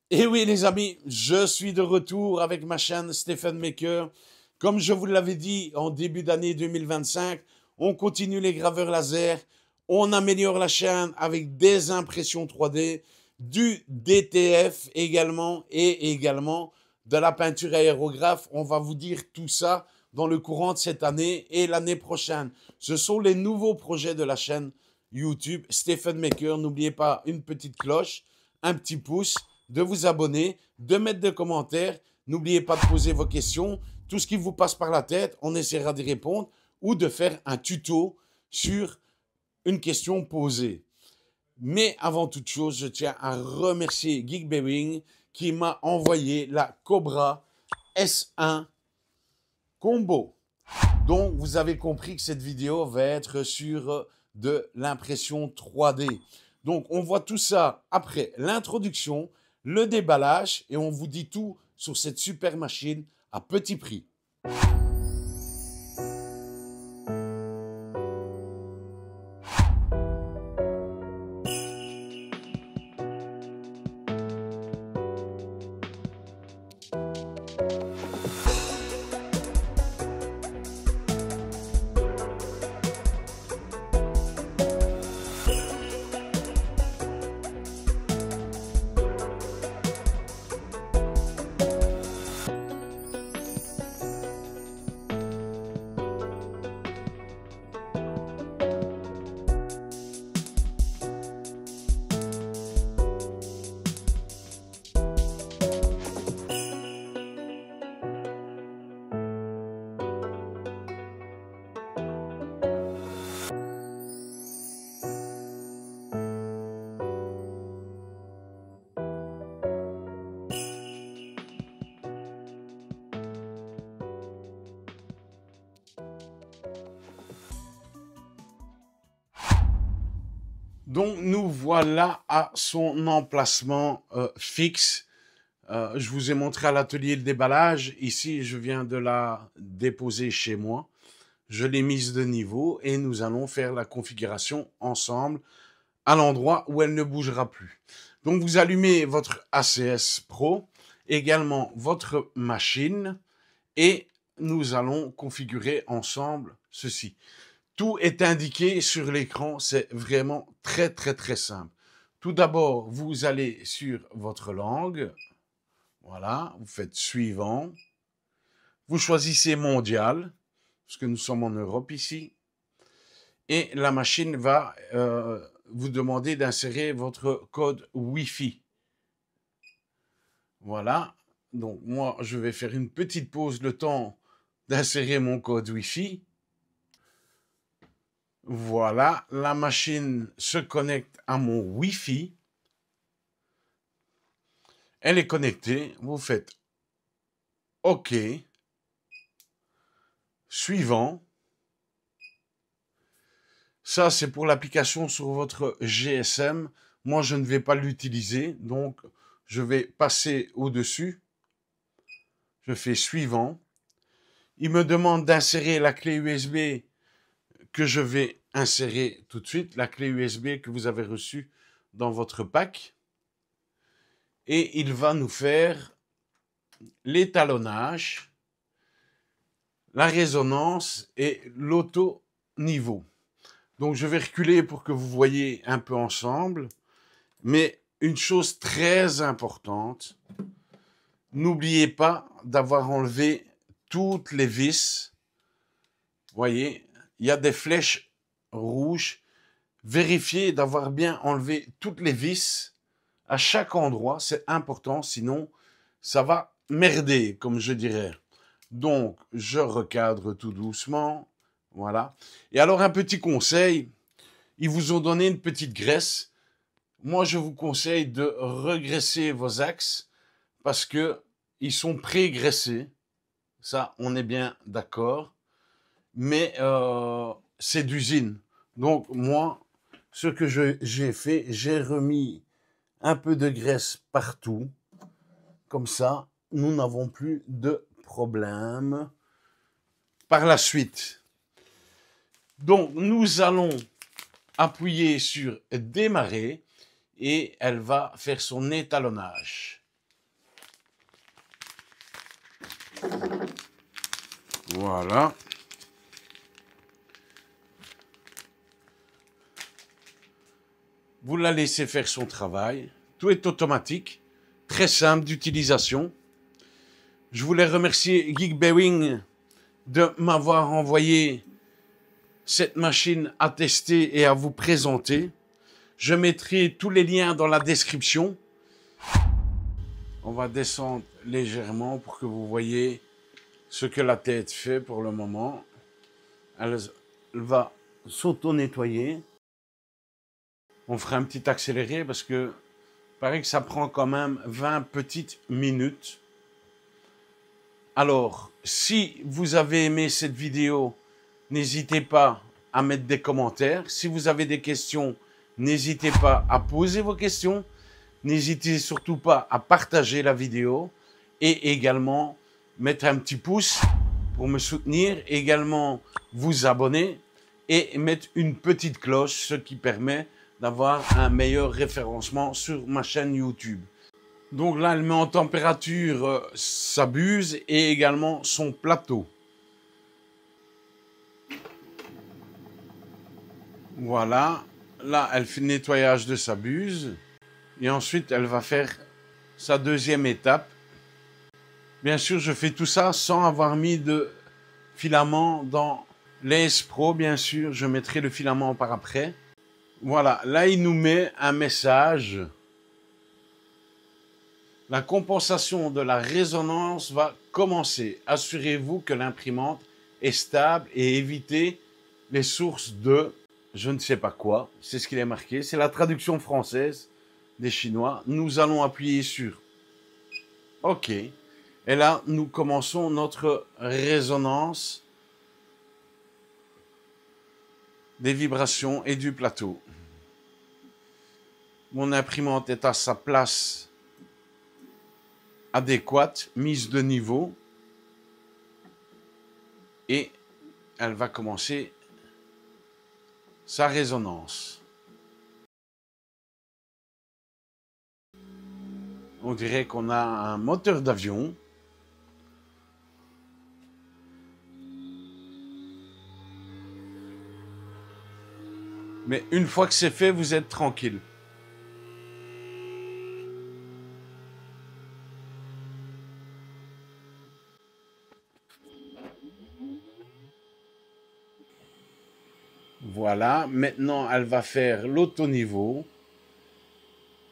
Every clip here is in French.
Et oui, les amis, je suis de retour avec ma chaîne Stephen Maker. Comme je vous l'avais dit en début d'année 2025, on continue les graveurs laser, on améliore la chaîne avec des impressions 3D, du DTF également et également de la peinture aérographe. On va vous dire tout ça dans le courant de cette année et l'année prochaine. Ce sont les nouveaux projets de la chaîne YouTube Stephen Maker. N'oubliez pas une petite cloche, un petit pouce, de vous abonner, de mettre des commentaires. N'oubliez pas de poser vos questions. Tout ce qui vous passe par la tête, on essaiera d'y répondre ou de faire un tuto sur une question posée. Mais avant toute chose, je tiens à remercier Geek Bearing qui m'a envoyé la Cobra S1 Combo. Donc, vous avez compris que cette vidéo va être sur de l'impression 3D. Donc, on voit tout ça après l'introduction, le déballage et on vous dit tout sur cette super machine à petit prix. Donc, nous voilà à son emplacement fixe. Je vous ai montré à l'atelier le déballage. Ici, je viens de la déposer chez moi. Je l'ai mise de niveau et nous allons faire la configuration ensemble à l'endroit où elle ne bougera plus. Donc, vous allumez votre ACS Pro, également votre machine et nous allons configurer ensemble ceci. Tout est indiqué sur l'écran, c'est vraiment très simple. Tout d'abord, vous allez sur votre langue, voilà, vous faites suivant, vous choisissez mondial, parce que nous sommes en Europe ici, et la machine va vous demander d'insérer votre code Wi-Fi. Voilà, donc moi je vais faire une petite pause le temps d'insérer mon code Wi-Fi. Voilà, la machine se connecte à mon Wi-Fi. Elle est connectée. Vous faites OK. Suivant. Ça, c'est pour l'application sur votre GSM. Moi, je ne vais pas l'utiliser. Donc, je vais passer au-dessus. Je fais suivant. Il me demande d'insérer la clé USB que je vais insérer tout de suite. La clé USB que vous avez reçue dans votre pack. Et il va nous faire l'étalonnage, la résonance et l'auto-niveau. Donc, je vais reculer pour que vous voyez un peu ensemble. Mais une chose très importante, n'oubliez pas d'avoir enlevé toutes les vis. Vous voyez, il y a des flèches rouges. Vérifiez d'avoir bien enlevé toutes les vis à chaque endroit. C'est important, sinon ça va merder, comme je dirais. Donc, je recadre tout doucement. Voilà. Et alors, un petit conseil. Ils vous ont donné une petite graisse. Moi, je vous conseille de regraisser vos axes parce que ils sont pré-graissés. Ça, on est bien d'accord. Mais c'est d'usine. Donc, moi, ce que j'ai fait, j'ai remis un peu de graisse partout. Comme ça, nous n'avons plus de problème par la suite. Donc, nous allons appuyer sur démarrer et elle va faire son étalonnage. Voilà. Vous la laissez faire son travail. Tout est automatique, très simple d'utilisation. Je voulais remercier Geek Bearing de m'avoir envoyé cette machine à tester et à vous présenter. Je mettrai tous les liens dans la description. On va descendre légèrement pour que vous voyez ce que la tête fait pour le moment. Elle va s'auto-nettoyer. On fera un petit accéléré parce que il paraît que ça prend quand même 20 petites minutes. Alors, si vous avez aimé cette vidéo, n'hésitez pas à mettre des commentaires. Si vous avez des questions, n'hésitez pas à poser vos questions. N'hésitez surtout pas à partager la vidéo et également mettre un petit pouce pour me soutenir. Également vous abonner et mettre une petite cloche, ce qui permet d'avoir un meilleur référencement sur ma chaîne YouTube. Donc là, elle met en température sa buse et également son plateau. Voilà. Là, elle fait le nettoyage de sa buse. Et ensuite, elle va faire sa deuxième étape. Bien sûr, je fais tout ça sans avoir mis de filament dans l'AS Pro. Bien sûr, je mettrai le filament par après. Voilà. Là, il nous met un message. La compensation de la résonance va commencer. Assurez-vous que l'imprimante est stable et évitez les sources de je ne sais pas quoi. C'est ce qu'il est marqué. C'est la traduction française des Chinois. Nous allons appuyer sur OK. Et là, nous commençons notre résonance des vibrations et du plateau. Mon imprimante est à sa place adéquate, mise de niveau, et elle va commencer sa résonance. On dirait qu'on a un moteur d'avion. Mais une fois que c'est fait, vous êtes tranquille. Voilà, maintenant elle va faire l'autoniveau.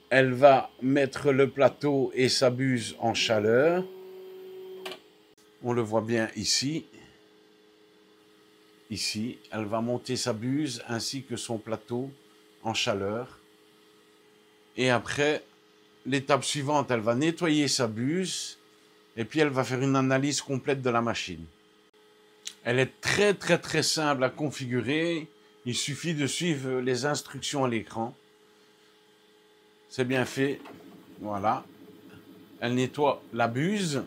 Elle va mettre le plateau et sa buse en chaleur. On le voit bien ici. Ici, elle va monter sa buse ainsi que son plateau en chaleur. Et après, l'étape suivante, elle va nettoyer sa buse et puis elle va faire une analyse complète de la machine. Elle est très simple à configurer. Il suffit de suivre les instructions à l'écran. C'est bien fait. Voilà. Elle nettoie la buse.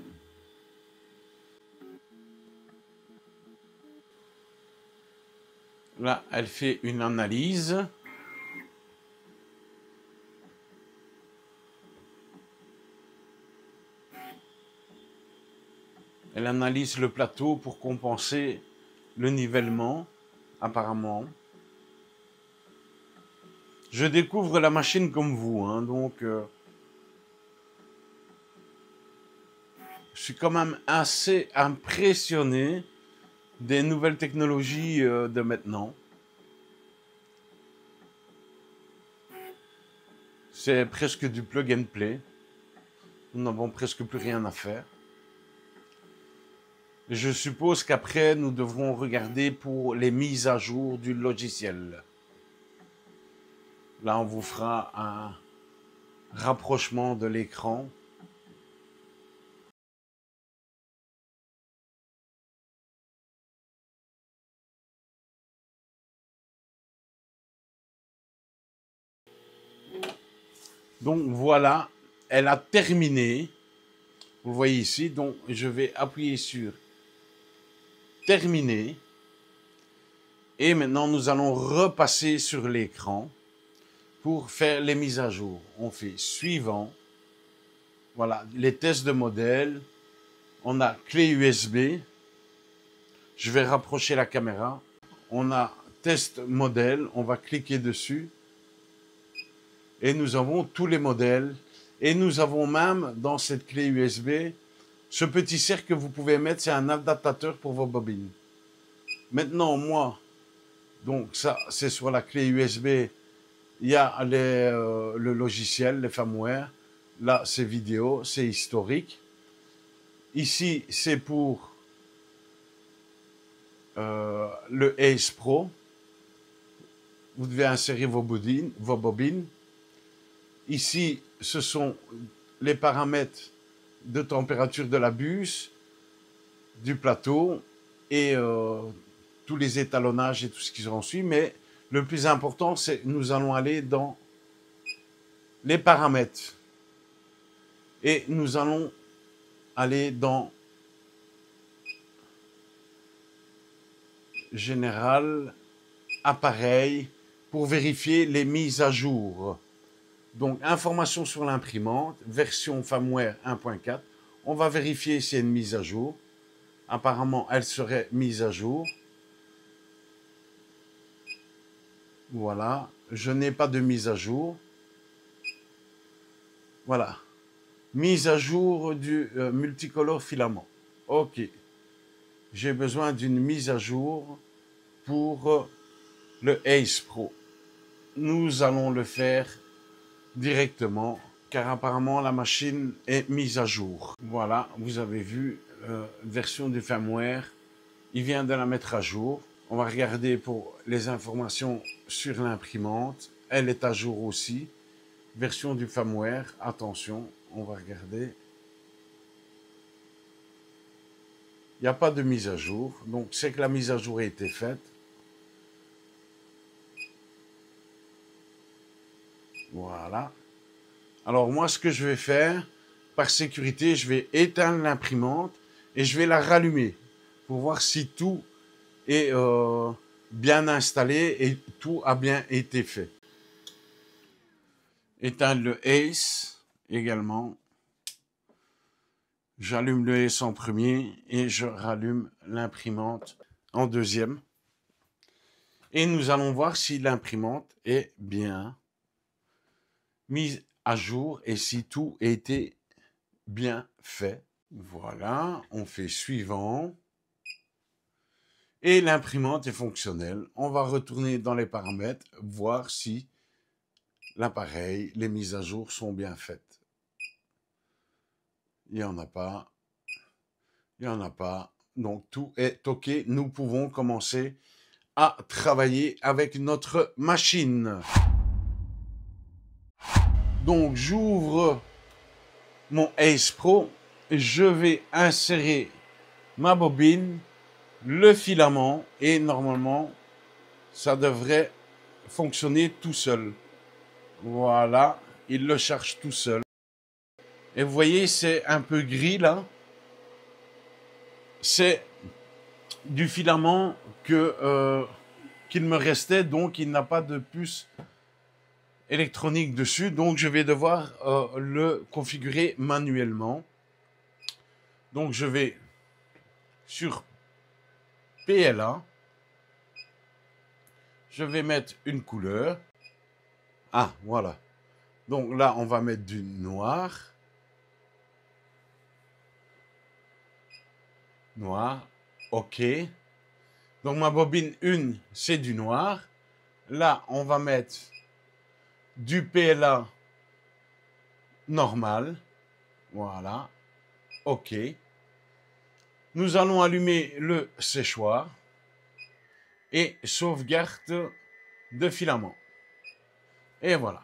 Là, elle fait une analyse. Elle analyse le plateau pour compenser le nivellement, apparemment. Je découvre la machine comme vous, hein, donc je suis quand même assez impressionné des nouvelles technologies de maintenant. C'est presque du plug and play. Nous n'avons presque plus rien à faire. Je suppose qu'après, nous devrons regarder pour les mises à jour du logiciel. Là, on vous fera un rapprochement de l'écran. Donc voilà, elle a terminé. Vous voyez ici, donc je vais appuyer sur terminer. Et maintenant, nous allons repasser sur l'écran pour faire les mises à jour. On fait suivant. Voilà, les tests de modèle. On a clé USB. Je vais rapprocher la caméra. On a test modèle. On va cliquer dessus. Et nous avons tous les modèles. Et nous avons même dans cette clé USB, ce petit cercle que vous pouvez mettre, c'est un adaptateur pour vos bobines. Maintenant, moi, donc ça, c'est sur la clé USB. Il y a le logiciel, les firmware. Là, c'est vidéo, c'est historique. Ici, c'est pour le Ace Pro. Vous devez insérer vos bobines. Ici, ce sont les paramètres de température de la buse, du plateau et tous les étalonnages et tout ce qui en suit. Mais le plus important, c'est que nous allons aller dans les paramètres. Et nous allons aller dans Général, appareil, pour vérifier les mises à jour. Donc, information sur l'imprimante, version firmware 1.4. On va vérifier s'il y a une mise à jour. Apparemment, elle serait mise à jour. Voilà. Je n'ai pas de mise à jour. Voilà. Mise à jour du multicolore filament. OK. J'ai besoin d'une mise à jour pour le Ace Pro. Nous allons le faire directement car apparemment la machine est mise à jour. Voilà, vous avez vu, version du firmware. Il vient de la mettre à jour. On va regarder pour les informations sur l'imprimante. Elle est à jour aussi. Version du firmware, attention, on va regarder. Il n'y a pas de mise à jour, donc c'est que la mise à jour a été faite. Voilà. Alors moi, ce que je vais faire, par sécurité, je vais éteindre l'imprimante et je vais la rallumer pour voir si tout est bien installé et tout a bien été fait. Éteindre le Ace également. J'allume le Ace en premier et je rallume l'imprimante en deuxième. Et nous allons voir si l'imprimante est bien mise à jour et si tout a été bien fait. Voilà, on fait suivant. Et l'imprimante est fonctionnelle. On va retourner dans les paramètres, voir si l'appareil, les mises à jour sont bien faites. Il n'y en a pas. Il n'y en a pas. Donc, tout est OK. Nous pouvons commencer à travailler avec notre machine. Donc, j'ouvre mon Ace Pro. Je vais insérer ma bobine, le filament et normalement, ça devrait fonctionner tout seul. Voilà, il le charge tout seul. Et vous voyez, c'est un peu gris là. C'est du filament qu'il me restait, donc il n'a pas de puce électronique dessus, donc je vais devoir le configurer manuellement. Donc je vais sur PLA, je vais mettre une couleur. Ah, voilà. Donc là, on va mettre du noir. Noir, OK. Donc ma bobine 1, c'est du noir. Là, on va mettre du PLA normal. Voilà. OK. Nous allons allumer le séchoir et sauvegarde de filament. Et voilà.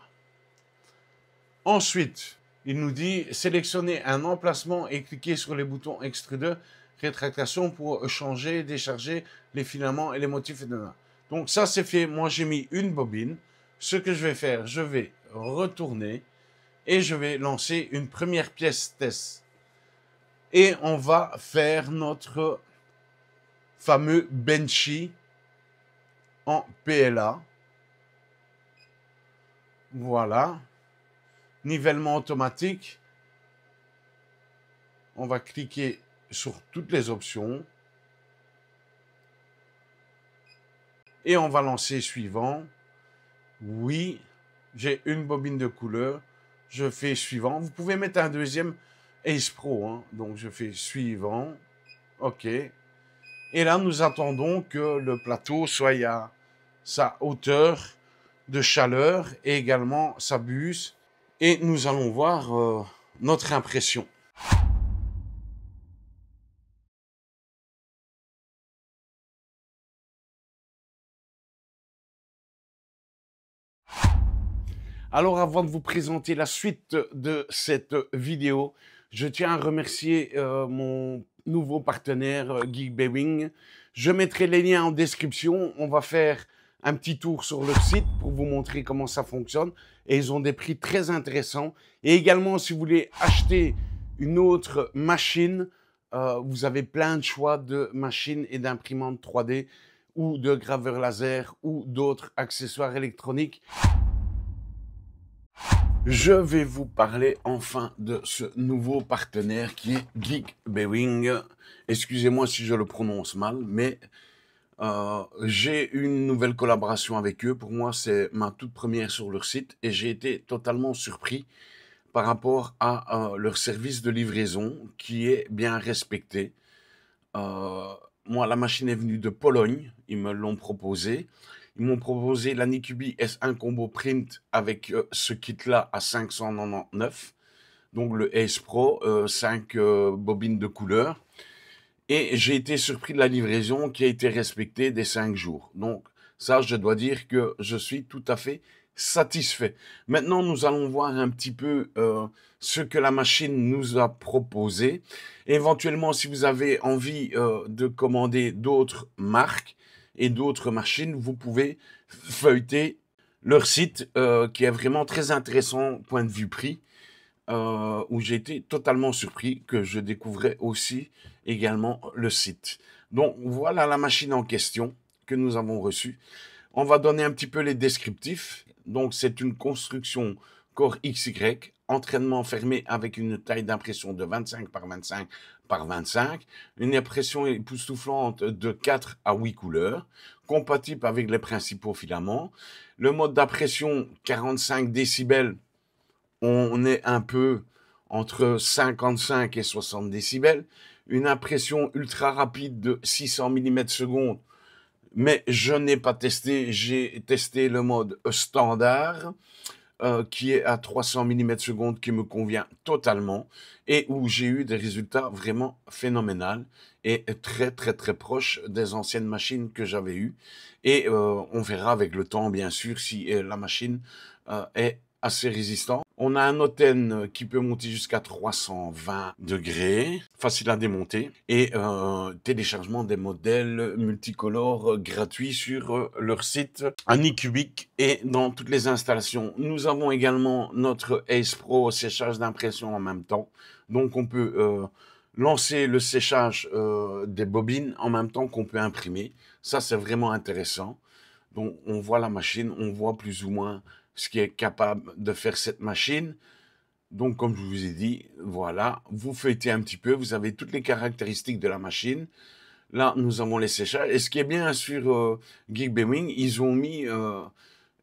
Ensuite, il nous dit sélectionnez un emplacement et cliquez sur les boutons extrudeur, rétractation pour changer, décharger les filaments et les motifs. Donc ça c'est fait. Moi j'ai mis une bobine. Ce que je vais faire, je vais retourner et je vais lancer une première pièce test. Et on va faire notre fameux Benchy en PLA. Voilà. Nivellement automatique. On va cliquer sur toutes les options. Et on va lancer suivant. Oui, j'ai une bobine de couleur. Je fais suivant. Vous pouvez mettre un deuxième Ace Pro, hein. Donc je fais suivant. OK. Et là, nous attendons que le plateau soit à sa hauteur de chaleur et également sa buse. Et nous allons voir notre impression. Alors, avant de vous présenter la suite de cette vidéo, je tiens à remercier mon nouveau partenaire Geekbeewing. Je mettrai les liens en description. On va faire un petit tour sur leur site pour vous montrer comment ça fonctionne. Et ils ont des prix très intéressants. Et également, si vous voulez acheter une autre machine, vous avez plein de choix de machines et d'imprimantes 3D ou de graveurs laser ou d'autres accessoires électroniques. Je vais vous parler enfin de ce nouveau partenaire qui est Geekbeewing. Excusez-moi si je le prononce mal, mais j'ai une nouvelle collaboration avec eux. Pour moi, c'est ma toute première sur leur site et j'ai été totalement surpris par rapport à leur service de livraison qui est bien respecté. Moi, la machine est venue de Pologne, ils me l'ont proposé. Ils m'ont proposé la Nikubi S1 Combo Print avec ce kit-là à 599. Donc le Ace Pro, 5 bobines de couleur. Et j'ai été surpris de la livraison qui a été respectée des 5 jours. Donc ça, je dois dire que je suis tout à fait satisfait. Maintenant, nous allons voir un petit peu ce que la machine nous a proposé. Éventuellement, si vous avez envie de commander d'autres marques et d'autres machines, vous pouvez feuilleter leur site qui est vraiment très intéressant point de vue prix. Où j'ai été totalement surpris que je découvrais aussi également le site. Donc voilà la machine en question que nous avons reçue. On va donner un petit peu les descriptifs. Donc c'est une construction Core XY, entraînement fermé avec une taille d'impression de 25 par 25 par 25, une impression époustouflante de 4 à 8 couleurs, compatible avec les principaux filaments. Le mode d'impression 45 décibels, on est un peu entre 55 et 60 décibels. Une impression ultra rapide de 600 mm/s, mais je n'ai pas testé. J'ai testé le mode standard, qui est à 300 mm/s, qui me convient totalement, et où j'ai eu des résultats vraiment phénoménaux et très très très proches des anciennes machines que j'avais eues. Et on verra avec le temps, bien sûr, si la machine est assez résistante. On a un Noten qui peut monter jusqu'à 320 degrés, facile à démonter, et téléchargement des modèles multicolores gratuits sur leur site Anycubic et dans toutes les installations. Nous avons également notre Ace Pro séchage d'impression en même temps, donc on peut lancer le séchage des bobines en même temps qu'on peut imprimer. Ça, c'est vraiment intéressant. Donc, on voit la machine, on voit plus ou moins ce qui est capable de faire cette machine. Donc, comme je vous ai dit, voilà, vous feuilletez un petit peu, vous avez toutes les caractéristiques de la machine. Là, nous avons les séchages. Et ce qui est bien sur Geekbeewing, ils ont mis,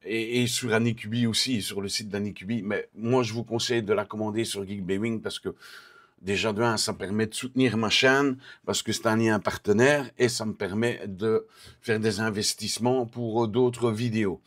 et sur Anycubi aussi, sur le site d'Anycubi, mais moi, je vous conseille de la commander sur Geekbeewing parce que déjà, de un, ça permet de soutenir ma chaîne parce que c'est un lien partenaire et ça me permet de faire des investissements pour d'autres vidéos.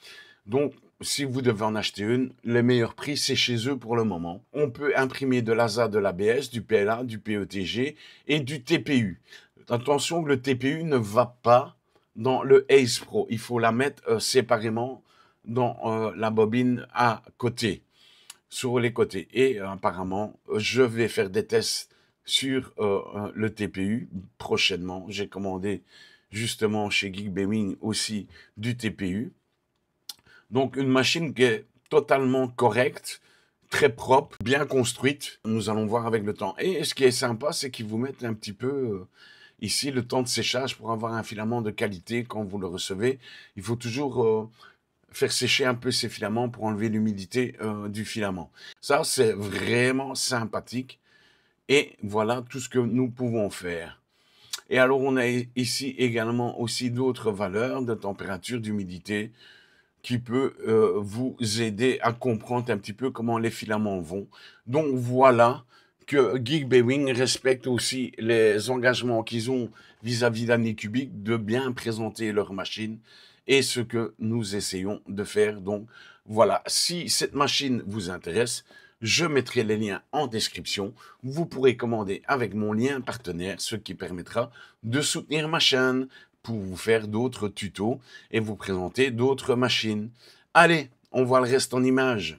Donc, si vous devez en acheter une, le meilleur prix, c'est chez eux pour le moment. On peut imprimer de l'ASA, de l'ABS, du PLA, du PETG et du TPU. Attention, le TPU ne va pas dans le Ace Pro. Il faut la mettre séparément dans la bobine à côté, sur les côtés. Et apparemment, je vais faire des tests sur le TPU prochainement. J'ai commandé justement chez Geekbeewing aussi du TPU. Donc une machine qui est totalement correcte, très propre, bien construite. Nous allons voir avec le temps. Et ce qui est sympa, c'est qu'ils vous mettent un petit peu ici le temps de séchage pour avoir un filament de qualité quand vous le recevez. Il faut toujours faire sécher un peu ces filaments pour enlever l'humidité du filament. Ça, c'est vraiment sympathique. Et voilà tout ce que nous pouvons faire. Et alors, on a ici également aussi d'autres valeurs de température, d'humidité, qui peut vous aider à comprendre un petit peu comment les filaments vont. Donc voilà que Geek Bewing respecte aussi les engagements qu'ils ont vis-à-vis d'Anycubic de bien présenter leur machine et ce que nous essayons de faire. Donc voilà, si cette machine vous intéresse, je mettrai les liens en description. Vous pourrez commander avec mon lien partenaire, ce qui permettra de soutenir ma chaîne pour vous faire d'autres tutos et vous présenter d'autres machines. Allez, on voit le reste en images.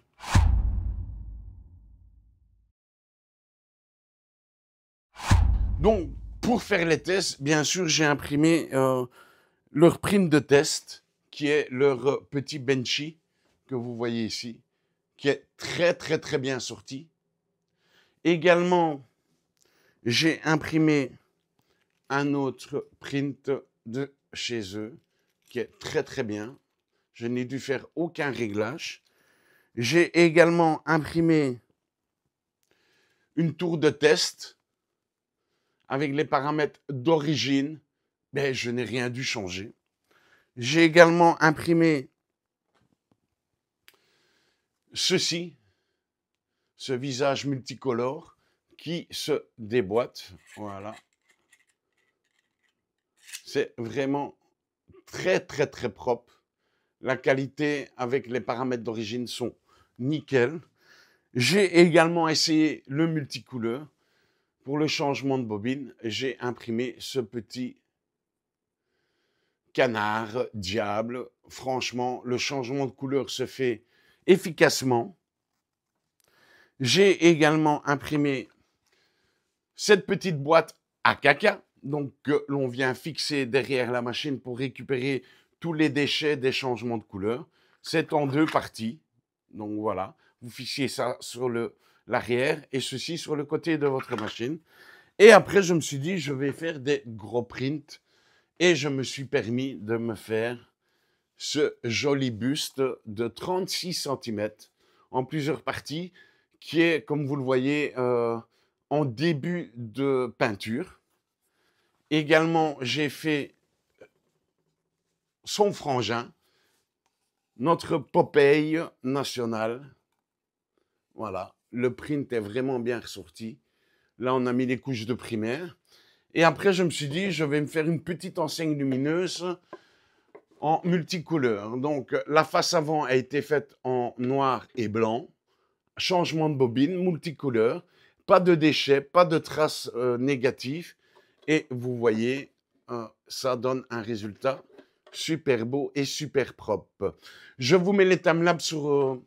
Donc, pour faire les tests, bien sûr, j'ai imprimé leur prime de test, qui est leur petit Benchy, que vous voyez ici, qui est très bien sorti. Également, j'ai imprimé un autre print de chez eux, qui est très bien. Je n'ai dû faire aucun réglage. J'ai également imprimé une tour de test avec les paramètres d'origine, mais je n'ai rien dû changer. J'ai également imprimé ceci, ce visage multicolore qui se déboîte. Voilà. C'est vraiment très propre. La qualité avec les paramètres d'origine sont nickel. J'ai également essayé le multicouleur. Pour le changement de bobine, j'ai imprimé ce petit canard diable. Franchement, le changement de couleur se fait efficacement. J'ai également imprimé cette petite boîte à caca, donc que l'on vient fixer derrière la machine pour récupérer tous les déchets des changements de couleur. C'est en deux parties. Donc voilà, vous fixez ça sur l'arrière et ceci sur le côté de votre machine. Et après, je me suis dit, je vais faire des gros prints. Et je me suis permis de me faire ce joli buste de 36 cm en plusieurs parties, qui est, comme vous le voyez, en début de peinture. Également, j'ai fait son frangin, notre Popeye national. Voilà, le print est vraiment bien ressorti. Là, on a mis les couches de primaire. Et après, je me suis dit, je vais me faire une petite enseigne lumineuse en multicouleur. Donc, la face avant a été faite en noir et blanc. Changement de bobine, multicouleur. Pas de déchets, pas de traces négatives. Et vous voyez, ça donne un résultat super beau et super propre. Je vous mets les timelapses sur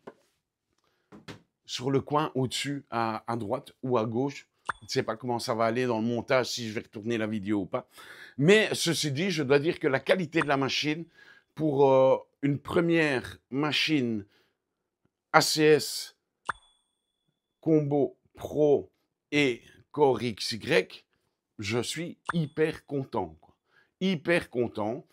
le coin au-dessus, à droite ou à gauche. Je ne sais pas comment ça va aller dans le montage, si je vais retourner la vidéo ou pas. Mais ceci dit, je dois dire que la qualité de la machine, pour une première machine ACS Combo Pro et Core XY, je suis hyper content, quoi. Hyper content.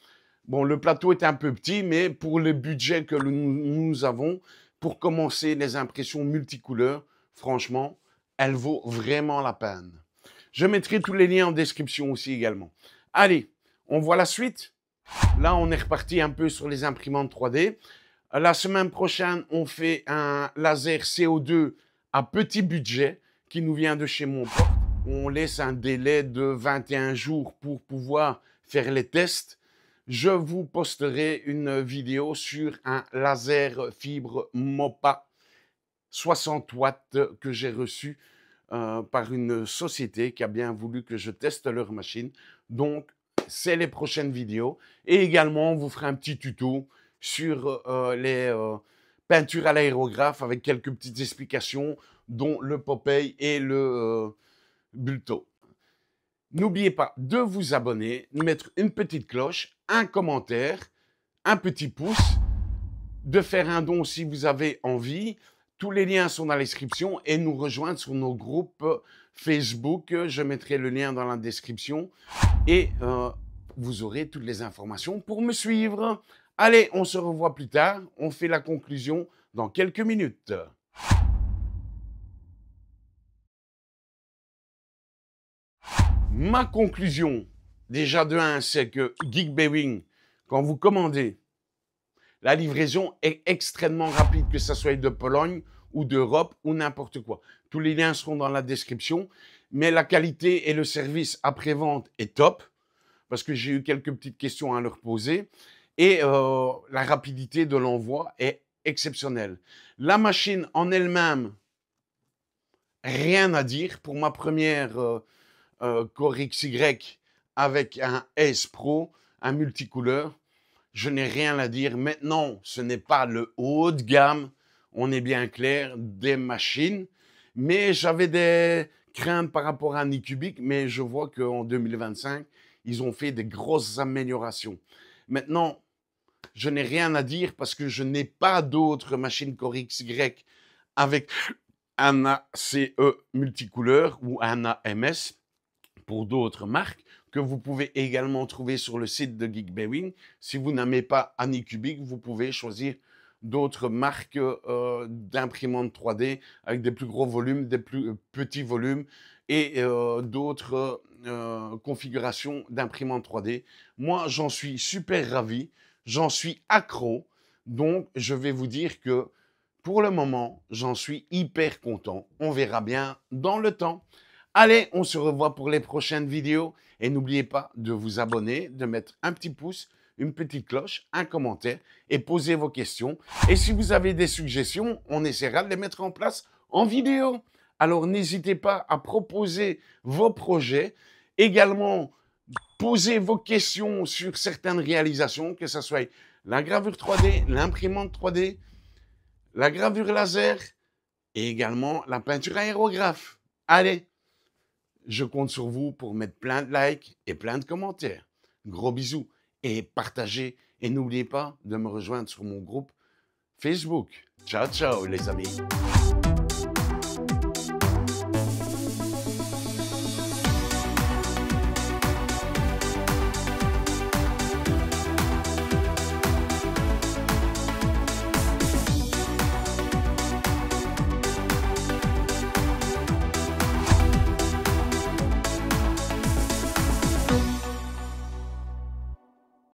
Bon, le plateau est un peu petit, mais pour le budget que nous avons, pour commencer les impressions multicouleurs, franchement, elle vaut vraiment la peine. Je mettrai tous les liens en description aussi également. Allez, on voit la suite. Là, on est reparti un peu sur les imprimantes 3D. La semaine prochaine, on fait un laser CO2 à petit budget qui nous vient de chez mon pote. On laisse un délai de 21 jours pour pouvoir faire les tests. Je vous posterai une vidéo sur un laser fibre MOPA 60 watts que j'ai reçu par une société qui a bien voulu que je teste leur machine. Donc, c'est les prochaines vidéos. Et également, on vous fera un petit tuto sur les peintures à l'aérographe avec quelques petites explications, dont le Popeye et le Bulto. N'oubliez pas de vous abonner, de mettre une petite cloche, un commentaire, un petit pouce, de faire un don si vous avez envie. Tous les liens sont dans la description et nous rejoindre sur nos groupes Facebook. Je mettrai le lien dans la description et vous aurez toutes les informations pour me suivre. Allez, on se revoit plus tard. On fait la conclusion dans quelques minutes. Ma conclusion, déjà de 1, c'est que Geek Bearing, quand vous commandez, la livraison est extrêmement rapide, que ce soit de Pologne ou d'Europe ou n'importe quoi. Tous les liens seront dans la description, mais la qualité et le service après-vente est top, parce que j'ai eu quelques petites questions à leur poser, et la rapidité de l'envoi est exceptionnelle. La machine en elle-même, rien à dire. Pour ma première Core XY avec un S Pro, un multicouleur, je n'ai rien à dire. Maintenant, ce n'est pas le haut de gamme, on est bien clair, des machines, mais j'avais des craintes par rapport à un iCubic, mais je vois qu'en 2025, ils ont fait des grosses améliorations. Maintenant, je n'ai rien à dire parce que je n'ai pas d'autres machines Core XY avec un ACE multicouleur ou un AMS pour d'autres marques que vous pouvez également trouver sur le site de Geek Bearing. Si vous n'aimez pas Anycubic, vous pouvez choisir d'autres marques d'imprimantes 3D avec des plus gros volumes, des plus petits volumes et d'autres configurations d'imprimantes 3D. Moi, j'en suis super ravi, j'en suis accro, donc je vais vous dire que pour le moment, j'en suis hyper content. On verra bien dans le temps. Allez, on se revoit pour les prochaines vidéos. Et n'oubliez pas de vous abonner, de mettre un petit pouce, une petite cloche, un commentaire et poser vos questions. Et si vous avez des suggestions, on essaiera de les mettre en place en vidéo. Alors n'hésitez pas à proposer vos projets. Également, posez vos questions sur certaines réalisations, que ce soit la gravure 3D, l'imprimante 3D, la gravure laser et également la peinture aérographe. Allez, je compte sur vous pour mettre plein de likes et plein de commentaires. Gros bisous et partagez. Et n'oubliez pas de me rejoindre sur mon groupe Facebook. Ciao, ciao les amis.